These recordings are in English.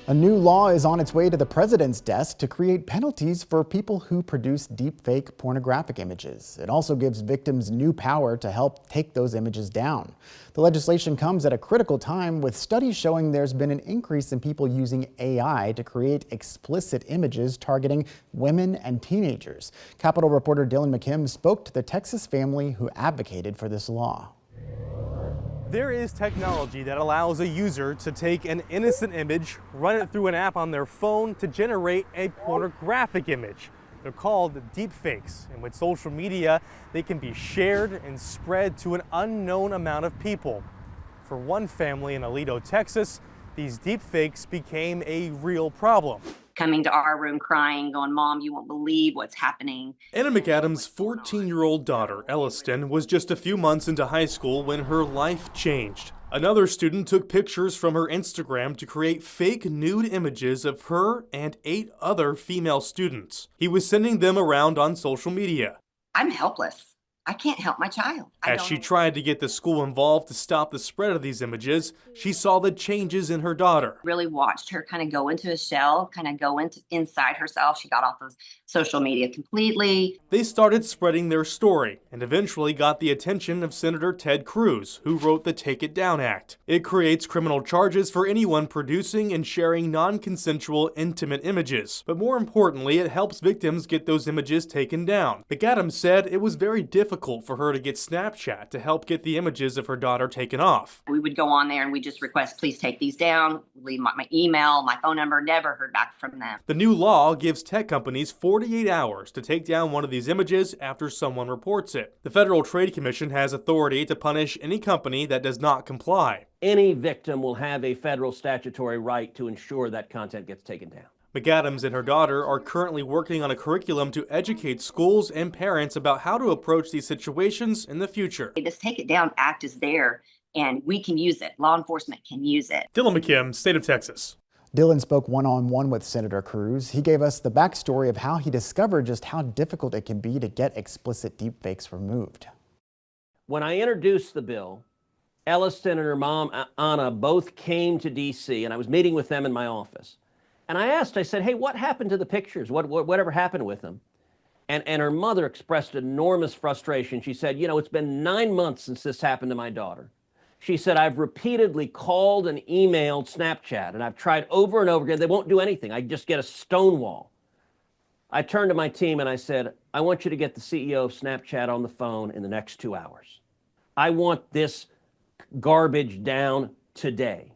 A new law is on its way to the president's desk to create penalties for people who produce deepfake pornographic images. It also gives victims new power to help take those images down. The legislation comes at a critical time, with studies showing there's been an increase in people using AI to create explicit images targeting women and teenagers. Capitol reporter Dylan McKim spoke to the Texas family who advocated for this law. There is technology that allows a user to take an innocent image, run it through an app on their phone to generate a pornographic image. They're called deepfakes, and with social media, they can be shared and spread to an unknown amount of people. For one family in Aledo, Texas, these deepfakes became a real problem. Coming to our room crying, going, "Mom, you won't believe what's happening." Anna McAdams' 14-year-old daughter, Elliston, was just a few months into high school when her life changed. Another student took pictures from her Instagram to create fake nude images of her and 8 other female students. He was sending them around on social media. I'm helpless. I can't help my child. As she tried to get the school involved to stop the spread of these images, she saw the changes in her daughter. Really watched her kind of go into a shell, kind of go inside herself. She got off of social media completely. They started spreading their story and eventually got the attention of Senator Ted Cruz, who wrote the Take It Down Act. It creates criminal charges for anyone producing and sharing non-consensual intimate images. But more importantly, it helps victims get those images taken down. McAdams said it was very difficult for her to get Snapchat to help get the images of her daughter taken off. We would go on there and we just request, please take these down, leave my email, my phone number, never heard back from them. The new law gives tech companies 48 hours to take down one of these images after someone reports it. The Federal Trade Commission has authority to punish any company that does not comply. Any victim will have a federal statutory right to ensure that content gets taken down. McAdams and her daughter are currently working on a curriculum to educate schools and parents about how to approach these situations in the future. This Take It Down Act is there, and we can use it. Law enforcement can use it. Dylan McKim, State of Texas. Dylan spoke one-on-one with Senator Cruz. He gave us the backstory of how he discovered just how difficult it can be to get explicit deepfakes removed. When I introduced the bill, Elliston and her mom, Anna, both came to D.C., and I was meeting with them in my office. And I asked, I said, hey, what happened to the pictures? Whatever happened with them? And her mother expressed enormous frustration. She said, you know, it's been 9 months since this happened to my daughter. She said, I've repeatedly called and emailed Snapchat, and I've tried over and over again. They won't do anything. I just get a stonewall. I turned to my team and I said, I want you to get the CEO of Snapchat on the phone in the next 2 hours. I want this garbage down today.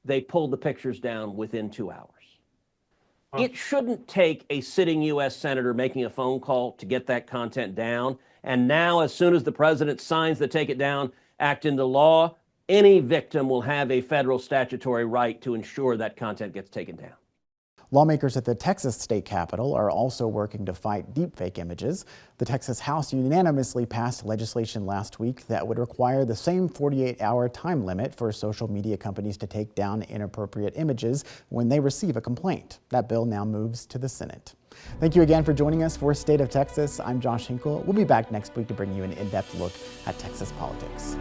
They pulled the pictures down within 2 hours. It shouldn't take a sitting U.S. senator making a phone call to get that content down. And now, as soon as the president signs the Take It Down Act into law, any victim will have a federal statutory right to ensure that content gets taken down. Lawmakers at the Texas state capitol are also working to fight deepfake images. The Texas House unanimously passed legislation last week that would require the same 48-hour time limit for social media companies to take down inappropriate images when they receive a complaint. That bill now moves to the Senate. Thank you again for joining us for State of Texas. I'm Josh Hinkle. We'll be back next week to bring you an in-depth look at Texas politics.